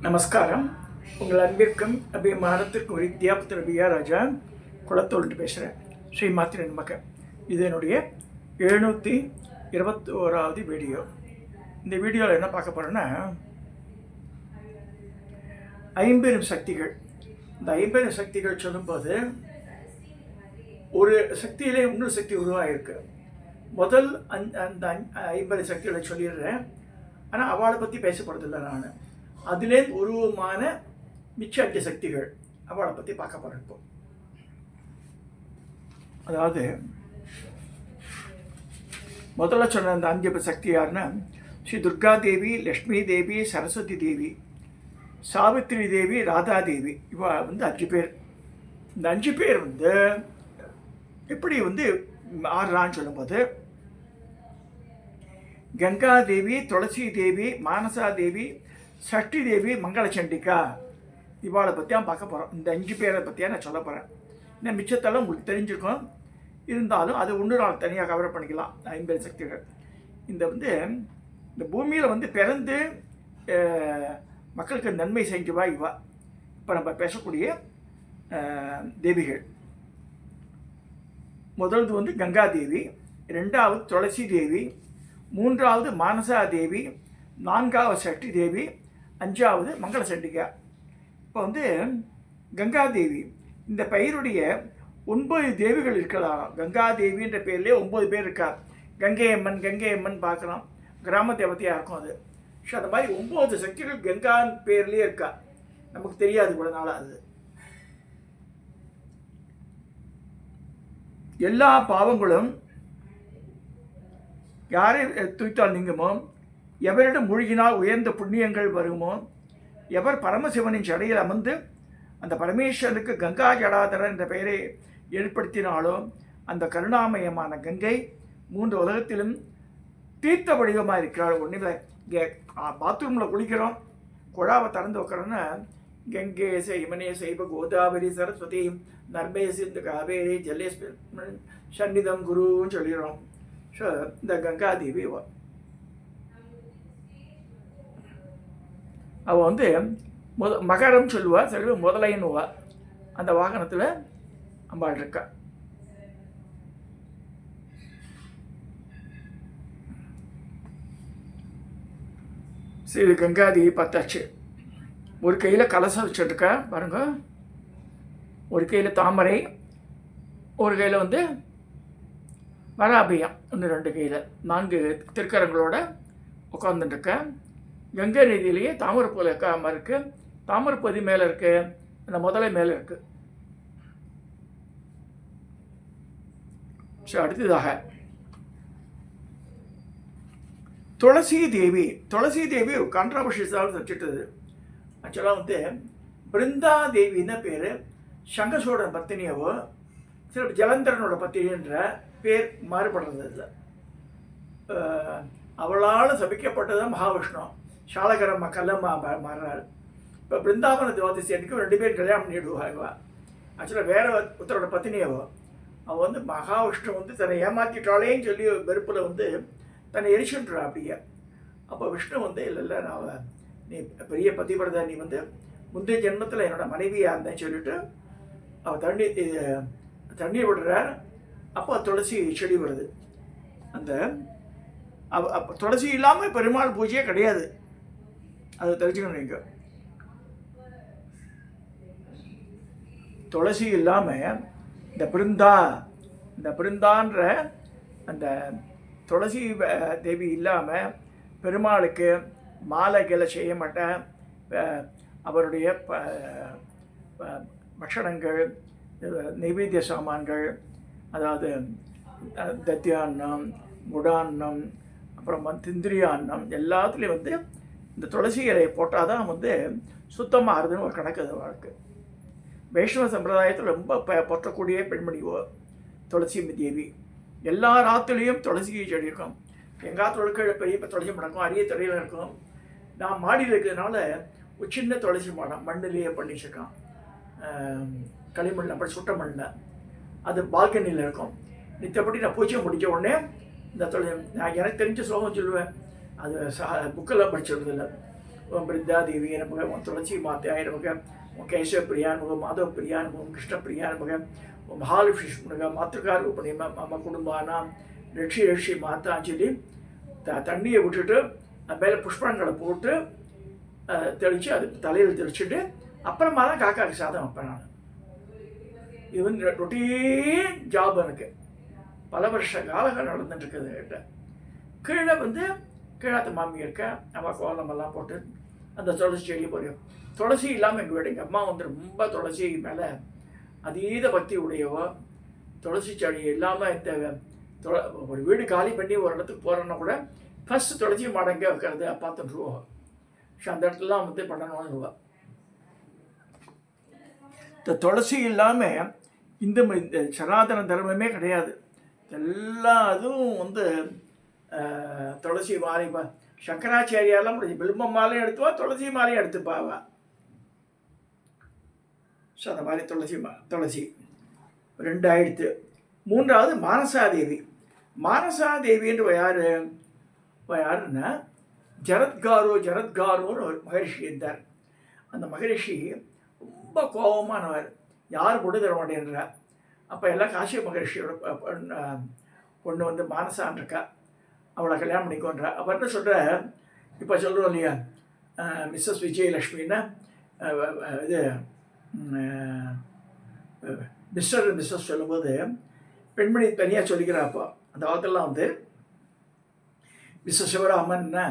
நமஸ்காரம். உங்கள் அன்பிற்கும் அபிமானத்திற்கும் வித்யாபுத்திர பிஆர் ராஜா குளத்தோல்ட்டு பேசுகிறேன். ஸ்ரீ மாத்திரை நமக்கு இது என்னுடைய 721வது வீடியோ. இந்த வீடியோவில் என்ன பார்க்க போகிறேன்னா, ஐம்பெரும் சக்திகள். இந்த ஐம்பெரும் சக்திகள் சொல்லும்போது ஒரு சக்தியிலே இன்னொரு சக்தி உருவாகிருக்கு. முதல் அந்த ஐம்பெரும் சக்திகளை சொல்லிடுறேன், ஆனால் அவளை பற்றி பேசப்படுறதில்லை. நான் அதிலே உருவமான மிச்ச 5 சக்திகள் அவளை பற்றி பார்க்க போகிறேன். இப்போ அதாவது முதல்ல சொன்ன அந்த 5 சக்தி யாருன்னா, ஸ்ரீ துர்கா தேவி, லக்ஷ்மி தேவி, சரஸ்வதி தேவி, சாவித்ரி தேவி, ராதா தேவி. இவ 5 பேர். இந்த 5 பேர் எப்படி ஆடுறான்னு சொல்லும்போது, கங்கா தேவி, துளசி தேவி, மானசா தேவி, சஷ்டி தேவி, மங்களச்சண்டிகா, இவாளை பற்றியாக பார்க்க போகிறோம். இந்த 5 பேரை பற்றியாக நான் சொல்ல போகிறேன். இந்த மிச்சத்தெல்லாம் உங்களுக்கு தெரிஞ்சிருக்கும், இருந்தாலும் அது ஒன்று நாள் தனியாக கவர் பண்ணிக்கலாம். 50 சக்திகள் இந்த பூமியில் பிறந்து மக்களுக்கு நன்மை செஞ்சவா இவா. இப்போ நம்ம பேசக்கூடிய தேவிகள். முதல்வது கங்கா தேவி, 2வது துளசி தேவி, 3வது மானசா தேவி, 4வது சஷ்டி தேவி, 5வது மங்களச்சண்டிகா. இப்போ கங்கா தேவி, இந்த பெயருடைய 9 தேவிகள் இருக்கலாம். கங்கா தேவின்ற பேர்லேயே 9 பேர் இருக்கார். கங்கை அம்மன் பார்க்கலாம், கிராம தேவதையாக இருக்கும் அது. ஸோ அந்த மாதிரி 9 சக்திகள் கங்கான் பேர்லேயே இருக்கா. நமக்கு தெரியாது கூட நாளாக. அது எல்லா பாவங்களும் யாரை துய்த்தால் நீங்குமோ, எவரிடம் மூழ்கினால் உயர்ந்த புண்ணியங்கள் வருமோ, எவர் பரமசிவனின் சடையில் அமர்ந்து அந்த பரமேஸ்வரனுக்கு கங்கா ஜடாதரன் என்ற பெயரை ஏற்படுத்தினாலோ, அந்த கருணாமயமான கங்கை 3 உலகத்திலும் தீர்த்த வடிவமாக இருக்கிறாள். ஒன்றும் இங்கே பாத்ரூமில் குளிக்கிறோம், குழாவை திறந்து வைக்கிறோன்னா, கங்கை யமுனே சைவ கோதாவரி சரஸ்வதி நர்மே சிந்து காவேரி ஜல்லேஸ்வரன் சன்னிதம் குருன்னு சொல்லிடுறோம். ஸோ இந்த கங்காதேவி அவள் மகரம் சொல்லுவா, சில முதலைன்னுவா. அந்த வாகனத்தில் அம்பாள் இருக்கா. சரி, கங்காதேவி பார்த்தாச்சு. ஒரு கையில் கலசம் வச்சுருக்கா பாருங்க, ஒரு கையில் தாமரை, ஒரு கையில் வராபியம், இன்னும் 2 கையில் 4 திருக்கரங்களோட உட்காந்துட்டுருக்கா. கங்கை நதியிலேயே தாமரைப்பூ இருக்காமல் இருக்குது. தாமரைப்பதி மேலே இருக்குது, அந்த முதலை மேலே இருக்குது. ஸோ அடுத்ததாக துளசி தேவி. துளசி தேவி ஒரு கான்ட்ராவர்ஷியஸாக வச்சுட்டது. ஆக்சுவலாக பிருந்தா தேவின்னு பேர். சங்கசோட பத்தினியவோ சில ஜலந்தரனோட பத்தினின்ற பேர் மாறுபடுறது இல்லை. அவளால் சபிக்கப்பட்டது மகாவிஷ்ணு. சாலகரம்மா கல்லம்மா மாறுறாள். இப்போ பிருந்தாவன துவாதசியனுக்கு 2 பேர் கல்யாணம் பண்ணிவிடுவா. ஆக்சுவலாக வேற ஒருத்தரோட பத்தினியவோ. அவள் மகாவிஷ்ணு தன்னை ஏமாற்றிட்டாளேன்னு சொல்லி வெறுப்பில் தன்னை எரிச்சுன்றா அப்படியே. அப்போ விஷ்ணு இல்லை நான் நீ பெரிய பதிவிரதா, நீ முந்தைய ஜென்மத்தில் என்னோட மனைவியாக இருந்தேன்னு சொல்லிட்டு அவள் தண்ணீர் விடுறார். அப்போ துளசி செடி வருது. அந்த துளசி இல்லாமல் பெருமாள் பூஜையே கிடையாது, அது தெரிஞ்சுக்கணும். நீங்கள் துளசி இல்லாமல் இந்த பிருந்தான்ற அந்த துளசி தேவி இல்லாமல் பெருமாளுக்கு மாலைகளை செய்ய மாட்டேன். அவருடைய பக்ஷணங்கள், நைவேத்திய சாமான்கள், அதாவது தத்தியான்னம், குடான்னம், அப்புறம் திந்திரியான்னம், எல்லாத்துலேயும் இந்த துளசி இலையை போட்டால் தான் சுத்தமாக ஆறுதுன்னு ஒரு கணக்கு. அது வழக்கு வைஷ்ணவ சம்பிரதாயத்தில் ரொம்ப பொற்றக்கூடிய பெண்மணிவோ துளசி தேவி. எல்லா ராத்துலேயும் துளசி செடி இருக்கும். எங்காத்து ஒழுக்க பெரிய துளசி மடக்கும், அரிய துறையில் இருக்கும். நான் மாடியில் இருக்கிறதுனால ஒரு சின்ன துளசி மடம் மண்ணிலேயே பண்ணி வச்சுருக்கான். களிமண், அப்படி சுட்ட மண்ணில். அது பால்கனியில் இருக்கும். நித்தப்படி நான் பூஜை முடித்த உடனே இந்த நான் எனக்கு தெரிஞ்ச ஸ்லோகம் சொல்லுவேன். அது புக்கெல்லாம் படிச்சிருந்ததில்லை. ஓம் பிருந்தாதேவியே நமக, ஓம் துளசி மாதாய நமக, ஓம் கேசவப்பிரியா நமக, மாதவப்பிரியா நமக, ஓம் கிருஷ்ணப்பிரியா நமக, ஓம் மகாலட்சுமி நமக, மாத்திருக்காரூபணி மம குடும்பானாம் ரட்சி ரட்சி மாதான்னு சொல்லி தண்ணியை விட்டுட்டு அது மேலே புஷ்பங்களை போட்டு தெளித்து அது தலையில் தெளிச்சுட்டு அப்புறமா தான் காக்காக்கு சாதம் வைப்பேன் நான். இது வந்து ரொட்டீன் ஜாப் எனக்கு பல வருஷ காலங்கள் நடந்துட்டுருக்குது கிட்ட. கீழே வந்து கீழாத்த மாமி இருக்க நம்ம கோலமெல்லாம் போட்டு அந்த துளசி செடி போடுவோம். துளசி இல்லாமல் எங்கள் வீடு எங்கள் அம்மா வந்து ரொம்ப துளசி மேலே அதீத பக்தி உடையவோ. துளசி செடி இல்லாமல் இந்த ஒரு வீடு காலி பண்ணி ஒரு இடத்துக்கு போகிறோன்னா கூட ஃபஸ்ட்டு துளசி மாடங்க வைக்கிறது பார்த்துட்டுருவோம். ஸோ அந்த இடத்துலலாம் வந்து பண்ணணும்னு ரூபா. இந்த துளசி இல்லாமல் இந்த சனாதன தர்மமே கிடையாது. எல்லா இதுவும் வந்து துளசி மாலை சங்கராச்சாரியாலாம் பில்பம் மாலையும் எடுத்துவா, துளசி மாலையும் எடுத்துப்பாவா. ஸோ அந்த மாதிரி துளசி 2 ஆயிடுத்து. 3வது மானசாதேவி. மானசாதேவின்ற யாருன்னா ஜரத்காருன்னு ஒரு மகரிஷி இருந்தார். அந்த மகரிஷி ரொம்ப கோபமானவர், யார் பொண்ணு தர மாட்டேன்றார். அப்போ எல்லாம் காசிய மகரிஷியோட பொண்ணு வந்து மானசான் இருக்கா, அவளை கல்யாணம் பண்ணிக்கோன்றா. அவர் என்ன சொல்கிற, இப்போ சொல்கிறோம் இல்லையா மிஸ்ஸஸ் விஜயலக்ஷ்மின்னா இது மிஸ்டர் மிஸ்ஸஸ் சொல்லும்போது பெண்மணி தனியாக சொல்லிக்கிறாப்போ. அந்த காலத்திலலாம் வந்து மிஸ்ஸஸ் சிவராமன்னா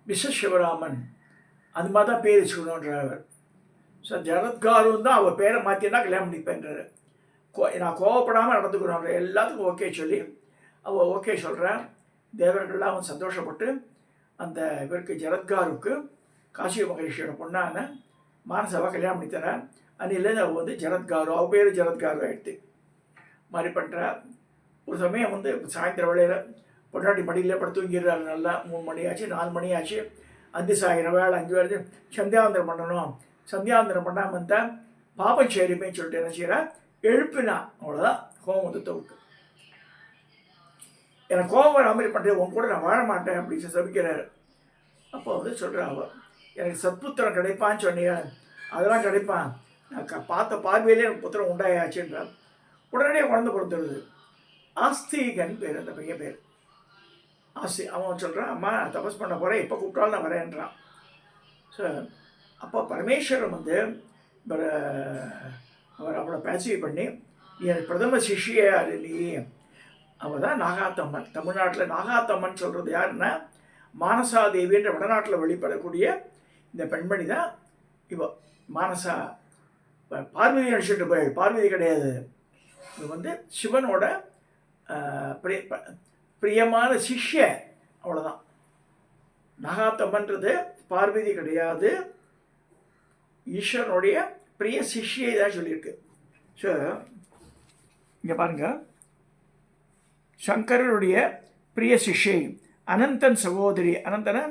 மிஸ்ஸஸ் சிவராமன் அது மாதிரி தான் பேர் வச்சுக்கணுன்றார். ஸோ ஜரத்காருன்னு தான் அவள் பேரை மாற்றினா கல்யாணம் பண்ணிப்பேன்றார். நான் கோவப்படாமல் நடந்துக்கிறோம், எல்லாத்துக்கும் ஓகே சொல்லி அவள் ஓகே சொல்கிறேன். தேவர்கள்லாம் அவன் சந்தோஷப்பட்டு அந்த இவருக்கு ஜரத்காருக்கு காசிய மகரிஷியோட பொண்ணான மானசாவை கல்யாணம் பண்ணி தரேன். அன்னிலேருந்து அவள் வந்து ஜரத்காரு, அவள் பேர் ஜரத்காரு ஆகிடுது மாதிரி பண்ணுறா. ஒரு சமயம் வந்து சாயந்தர வேளையில் பொண்டாட்டி மடியில் படுத்து தூங்கிடுறாரு. நல்லா 3 மணி ஆச்சு, 4 மணி ஆச்சு. அந்தி சாயிரம் வேலை 5 வேலை சந்தியாவந்தரம் பண்ணணும். சந்தியாவந்தரம் பண்ணாமல் இருந்தால் பாபம் சேரிமே சொல்லிட்டு என்ன செய்கிறா, எழுப்பினா அவ்வளோதான் கோவம் வந்து தவிர்க்கு. எனக்கு கோவம் வர மாதிரி பண்ணுறது, உன் கூட நான் வாழ மாட்டேன் அப்படின்னு சபிக்கிறாரு. அப்போ வந்து சொல்கிறா அவள், எனக்கு சத்புத்திரம் கிடைப்பான்னு சொன்னீங்க, அதெல்லாம் கிடைப்பான், நான் பார்த்த பார்வையிலே எனக்கு புத்திரம் உண்டாயாச்சுன்றான். உடனடியே குழந்தை பிறந்துடுது. ஆஸ்திகன் பேர் அந்த பையன் பேர். அவன் சொல்கிறான், அம்மா நான் தபஸ் பண்ண போகிறேன், எப்போ கூப்பிட்டாலும் நான் வரேன்றான். ஸோ அப்போ பரமேஸ்வரன் வந்து அவளை பேசிவ் பண்ணி, என் பிரதம சிஷியார் இல்லையே, அவள் தான் நாகாத்தம்மன். தமிழ்நாட்டில் நாகாத்தம்மன் சொல்கிறது யாருன்னா மானசாதேவின்ற வடநாட்டில் வெளிப்படக்கூடிய இந்த பெண்மணி தான் இவ. மானசா பார்வதி நடிச்சுட்டு போய், பார்வதி கிடையாது, இது வந்து சிவனோட பிரியமான சிஷ்ய, அவ்வளோதான். நாகாத்தம்மன்றது பார்வதி கிடையாது, ஈஸ்வரனுடைய பிரிய சிஷ்யை தான் சொல்லியிருக்கு. ஸோ இங்கே பாருங்கள், சங்கரனுடைய பிரிய சிஷ்யை, அனந்தன் சகோதரி. அனந்தனை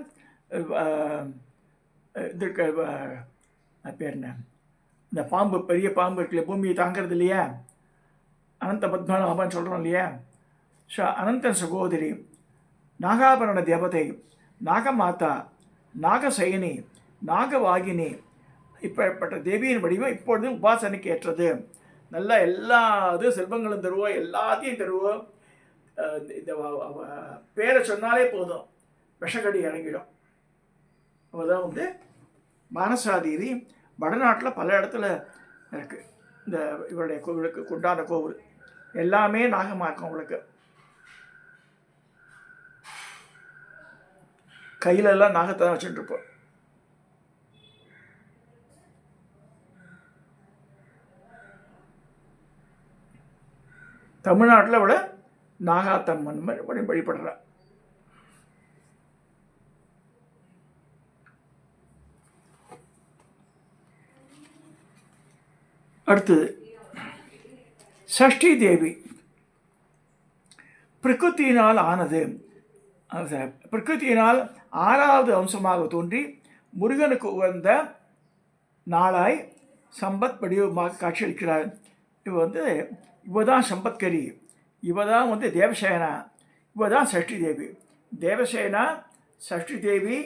இதுக்கு பேர் என்ன, இந்த பாம்பு, பெரிய பாம்பு இருக்குல்ல, பூமியை தாங்கிறது இல்லையா, அனந்த பத்மநாபன் சொல்கிறோம் இல்லையா. ஸோ அனந்தன் சகோதரி, நாகாபரண தேவதை, நாகமாதா, நாகசயனி, நாகவாகினி, இப்படிப்பட்ட தேவியின் வடிவம் இப்பொழுதும் உபாசனைக்கு ஏற்றது. நல்லா எல்லா இது செல்வங்களும் தருவோம், எல்லாத்தையும் தருவோம். இந்த பேரை சொன்னாலே போதும், விஷக்கடி இறங்கிடும். அவதான் வந்து மானசாதேவி. வடநாட்டில் பல இடத்துல இருக்குது இந்த இவருடைய கோவிலுக்கு கொண்டாட கோவில். எல்லாமே நாகமாக இருக்கும். அவங்களுக்கு கையிலெல்லாம் நாகத்தை தான் வச்சுட்டுருப்போம். தமிழ்நாட்டில் விட நாகாத்தம்மன் வழிபடுற. அடுத்தது சஷ்டி தேவி. பிரகிருத்தியினால் ஆனது, பிரகிருத்தியினால் 6வது அம்சமாக தோன்றி முருகனுக்கு உகந்த நாளாய் சம்பத் வடிவமாக காட்சியளிக்கிறார். இவ தான் சம்பத்கரி, இவ தான் வந்து தேவசேனா, இவ தான் சஷ்டி தேவி. தேவசேனா, சஷ்டி தேவி,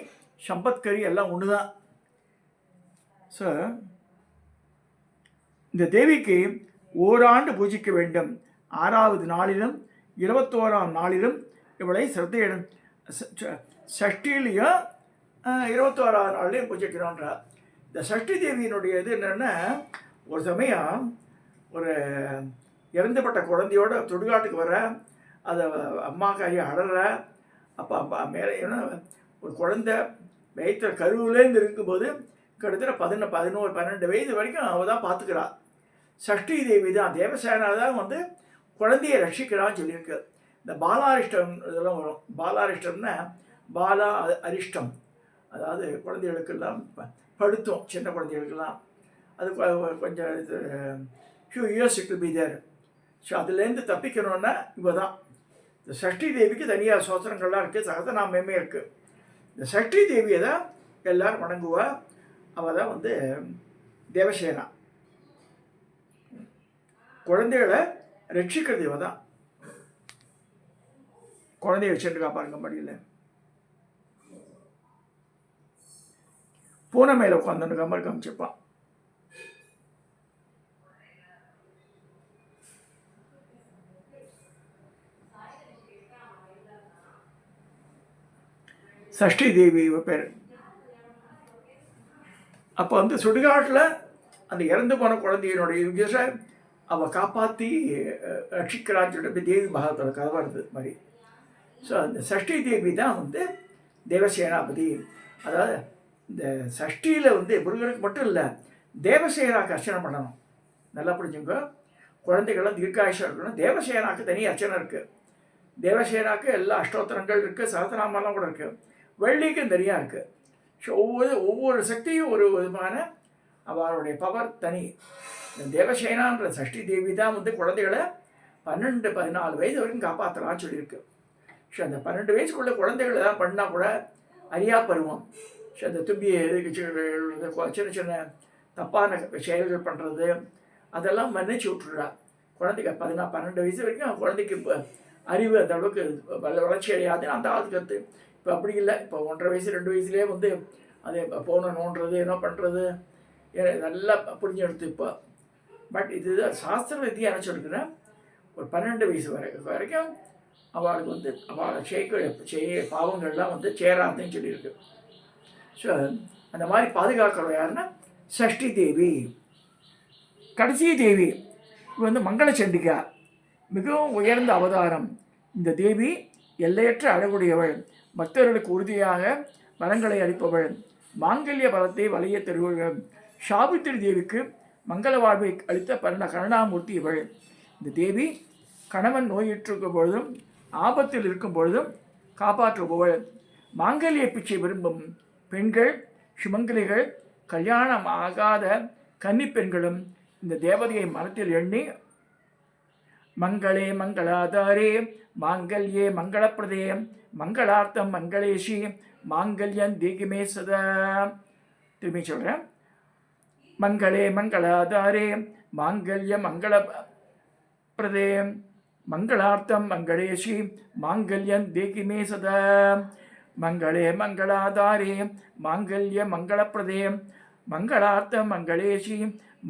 சம்பத்கரி எல்லாம் ஒன்று தான். ஸோ இந்த தேவிக்கு ஓராண்டு பூஜிக்க வேண்டும். 6வது நாளிலும் 21ஆம் நாளிலும் இவளை சிரத்தையிடும். சஷ்டிலையும் 21ஆவது நாள்லையும் பூஜிக்கிறோன்றார். இந்த சஷ்டி தேவியினுடைய இது என்னென்னா, ஒரு சமயம் ஒரு இறந்துபட்ட குழந்தையோட சுடுகாட்டுக்கு வர, அதை அம்மா கையை அடற, அப்போ அப்பா மேலே ஏன்னா ஒரு குழந்தை வயிற்று கருவிலேருந்து இருக்கும்போது கிட்டத்தட்ட 11-12 வயது வரைக்கும் அவள் தான் பார்த்துக்கிறாள். சஷ்டி தேவி தான், தேவசேனா தான் வந்து குழந்தையை ரட்சிக்கிறான்னு சொல்லியிருக்கு. இந்த பாலாரிஷ்டம் இதெல்லாம் வரும். பாலாரிஷ்டம்னா பாலா அரிஷ்டம், அதாவது குழந்தைகளுக்கெல்லாம் படுத்தும், சின்ன குழந்தைகளுக்கெல்லாம் அது கொஞ்சம் இது few years it will be there. So அதுலேருந்து தப்பிக்கணுன்னா இவ தான். இந்த சஷ்டி தேவிக்கு தனியாக சோத்திரங்கள்லாம் இருக்குது, சகசநாமமே இருக்குது. இந்த சஷ்டி தேவியை தான் எல்லோரும் வணங்குவா. அவள் தான் வந்து தேவசேனா. குழந்தைகளை ரட்சிக்கிறது இவ தான். குழந்தைய வச்சுருக்கா பாருங்க மடியில், பூனை மேலே உட்காந்து கம்பர் காமிச்சிருப்பான். சஷ்டி தேவி இவ பேர். அப்போ வந்து சுடுகாட்டில் அந்த இறந்து போன குழந்தையினுடைய யுகேஷை அவள் காப்பாற்றி ரட்சிக்கிறான்னு சொல்லிட்டு தேவி பாகத்தோட கதை வருது மாதிரி. ஸோ அந்த சஷ்டி தேவி தான் வந்து தேவசேனாபதி. அதாவது இந்த சஷ்டியில் வந்து முருகனுக்கு மட்டும் இல்லை, தேவசேனாவுக்கு அர்ச்சனை பண்ணணும். நல்லா புரிஞ்சுங்க. குழந்தைகள்லாம் தீர்க்காயுஷம் இருக்கணும். தேவசேனாவுக்கு தனி அர்ச்சனை இருக்குது. தேவசேனாவுக்கு எல்லா அஷ்டோத்திரங்கள் இருக்குது, சகசநாமெல்லாம் கூட இருக்குது. வெள்ளிக்கும் தனியாக இருக்குது. ஸோ ஒவ்வொரு சக்தியும் ஒரு விதமான அவளுடைய பவர் தனி. இந்த தேவசேனான்ற சஷ்டி தேவி தான் வந்து குழந்தைகளை 12-14 வயது வரைக்கும் காப்பாற்றலான்னு சொல்லியிருக்கு. ஸோ அந்த 12 வயசுக்குள்ள குழந்தைகள் எதாவது பண்ணால் கூட அறியா பருவம். ஸோ அந்த தும்பியை சின்ன சின்ன தப்பான செயல்கள் பண்ணுறது அதெல்லாம் மன்னிச்சு விட்டுறா. குழந்தைக்கு 12 வயசு வரைக்கும் குழந்தைக்கு இப்போ அறிவு அந்த அளவுக்கு வளர்ச்சி அடையாதுன்னு அந்த ஆள் கருத்து. இப்போ அப்படி இல்லை. இப்போ 1.5 வயசு 2 வயசுலேயே வந்து அது போன நோண்டுறது என்ன பண்ணுறது நல்லா புரிஞ்சு எடுத்து இப்போ. பட் இதுதான் சாஸ்திர ரீதியாக என்ன சொல்லிக்கிறேன், ஒரு 12 வயசு வரைக்கும் அவளுக்கு வந்து அவளை செய்ய பாவங்கள்லாம் வந்து சேராதுன்னு சொல்லியிருக்கு. ஸோ அந்த மாதிரி பாதுகாக்கிறவ யாருன்னா சஷ்டி தேவி. கடைசி தேவி இது வந்து மங்கள சண்டிகா, மிகவும் உயர்ந்த அவதாரம். இந்த தேவி எல்லையற்ற அழகுடையவள், பக்தர்களுக்கு உறுதியாக வரங்களை அளிப்பவள், மாங்கல்ய பலத்தை வளைய தருவள். சாவித்திரி தேவிக்கு மங்கள வாழ்வை அளித்த கருணாமூர்த்தி இவள். இந்த தேவி கணவன் நோயிற்றிருக்கும் பொழுதும் ஆபத்தில் இருக்கும் பொழுதும் காப்பாற்றுபவள். மாங்கல்ய பிச்சை விரும்பும் பெண்கள், சுமங்கலிகள், கல்யாணம் ஆகாத கன்னி பெண்களும் இந்த தேவதையை மனத்தில் எண்ணி மங்களே மங்களாதாரே மாங்கல்யே மங்களப்பிரதே மங்களார்த்தம் மங்களேஷி மாங்கல்யன் தீகிமே சதா. திரும்பி சொல்கிறேன். மங்களே மங்களாதாரே மாங்கல்ய மங்களப்பிரதே மங்களார்த்தம் மங்களேஷி மாங்கல்யன் தீகிமே சதா. மங்களே மங்களாதாரே மாங்கல்ய மங்களப்பிரதே மங்களார்த்தம் மங்களேஷி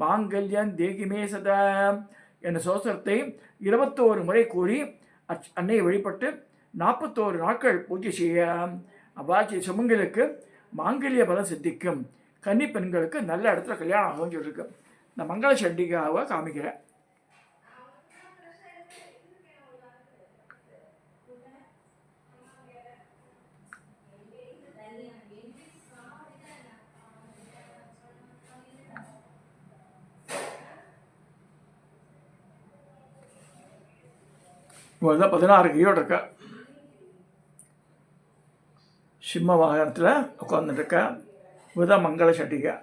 மாங்கல்யன் தேகிமே சதா என்ற சோசரத்தை 21 முறை கூறி அன்னையை வழிபட்டு 41 நாட்கள் பூஜை செய்ய அவ்வாச்சி சுமங்கலுக்கு மாங்கல்ய பலம் சித்திக்கும். கன்னி பெண்களுக்கு நல்ல இடத்துல கல்யாணம் ஆகும்னு சொல்லியிருக்கு. இந்த மங்கள சண்டிகாவை காமிக்கிறேன். இவள் தான் 16 கையோடு இருக்கா. சிம்ம வாகனத்தில் உட்காந்துருக்கா. இவள் தான் மங்கள சண்டிகா.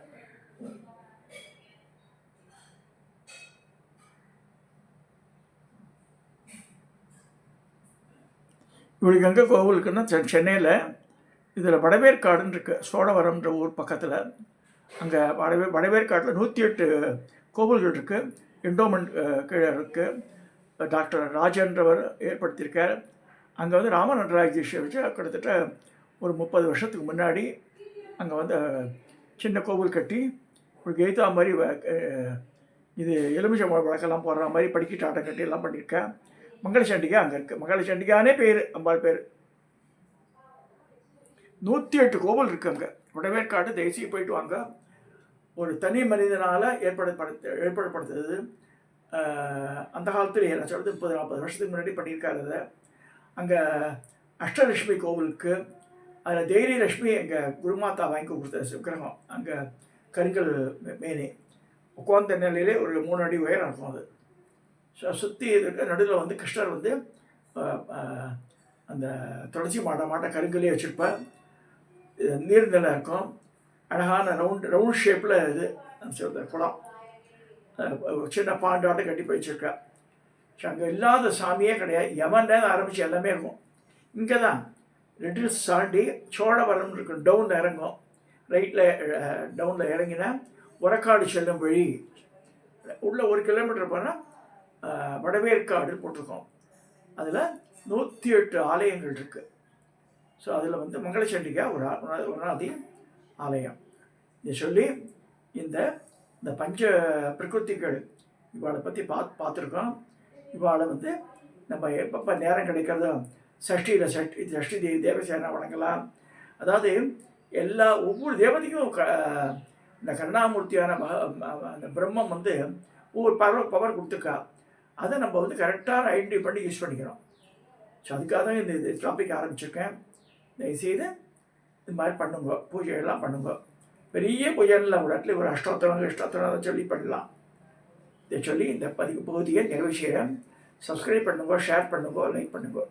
இவளுக்கு எங்கே கோவில் இருக்குன்னா சென்னையில் இதில் வடவேற்காடுன்னு இருக்குது, சோழவரம்ன்ற ஊர் பக்கத்தில். அங்கே வடவேற்காட்டில் 108 கோவில்கள் இருக்குது. என்டோமெண்ட் கீழே இருக்குது. டாக்டர் ராஜன்றவர் ஏற்படுத்தியிருக்கார். அங்கே வந்து ராமநடராஜேஸ்வரி வச்சு கிட்டத்தட்ட ஒரு 30 வருஷத்துக்கு முன்னாடி அங்கே வந்து சின்ன கோவில் கட்டி ஒரு கெய்தா மாதிரி இது எலுமிச்சை வழக்கெல்லாம் போடுற மாதிரி படிக்கிட்டு ஆட்டம் கட்டி எல்லாம் பண்ணியிருக்கேன். மங்கள சண்டிகை அங்கே இருக்குது. மங்கள சண்டிகானே பேர், அம்பாள் பேர். 108 கோவில் இருக்குது அங்கே. வடவேற்காடு தேசிய போயிட்டு வாங்க. ஒரு தனி மனிதனால் ஏற்படுத்தப்படுத்துறது. அந்த காலத்தில் நான் சொல்கிறது 30-40 வருஷத்துக்கு முன்னாடி பண்ணியிருக்காரு அதை. அங்கே அஷ்டலட்சுமி கோவிலுக்கு அதில் தைரிய லட்சுமி எங்கள் குருமாதா வாங்கி கொடுத்த விக்கிரகம். அங்கே கருங்கல் மேனி உட்கார்ந்த நிலையிலே ஒரு 3 அடி உயரம் இருக்கும் அது. சுற்றி இருக்க நடுவில் வந்து கிருஷ்ணர் வந்து அந்த துளசி மாட்ட கருங்கல்லே வச்சுருப்பேன். நீர்நிலை இருக்கும். அழகான ரவுண்ட் ஷேப்பில் இது சொல்கிற குளம், சின்ன பாண்டாட்டம் கட்டி போய் வச்சுருக்கேன். அங்கே இல்லாத சாமியே கிடையாது. யமன் ஆரம்பித்து எல்லாமே இருக்கும். இங்கே தான் 2 தாண்டி சோழவரம் இருக்கும். டவுனில் இறங்கும். ரைட்டில் டவுனில் இறங்கினா உரக்காடு செல்லும் வழி உள்ள 1 கிலோமீட்டர் போனால் வடவேற்காடு போட்டிருக்கோம். அதில் 108 ஆலயங்கள் இருக்குது. ஸோ அதில் வந்து மங்கள சண்டிகா ஒரு ஆலயம். இதை சொல்லி இந்த பஞ்ச பிரகிருதிகள் இவாளை பற்றி பார்த்துருக்கோம். இவாளை வந்து நம்ம எப்பப்போ நேரம் கிடைக்கிறதோ சஷ்டி தேவசேனா வழங்கலாம். அதாவது ஒவ்வொரு தேவதைக்கும் இந்த கருணாமூர்த்தியான அந்த பிரம்மம் வந்து ஒவ்வொரு பவர் கொடுத்துருக்கா. அதை நம்ம வந்து கரெக்டாக ஐடென்டிஃபை பண்ணி யூஸ் பண்ணிக்கிறோம். ஸோ அதுக்காக தான் இந்த டாபிக் ஆரம்பிச்சிருக்கேன். தயவுசெய்து இது மாதிரி பண்ணுங்க, பூஜைகள்லாம் பண்ணுங்க. பெரிய பூஜைலாம் ஒரு இடத்துல ஒரு அஷ்டோத்திரம் சொல்லி பண்ணலாம். இதை சொல்லி இந்த பகுதியை நிறைவு செய்கிறேன். சப்ஸ்கிரைப் பண்ணுங்க, ஷேர் பண்ணுங்க, லைக் பண்ணுங்க.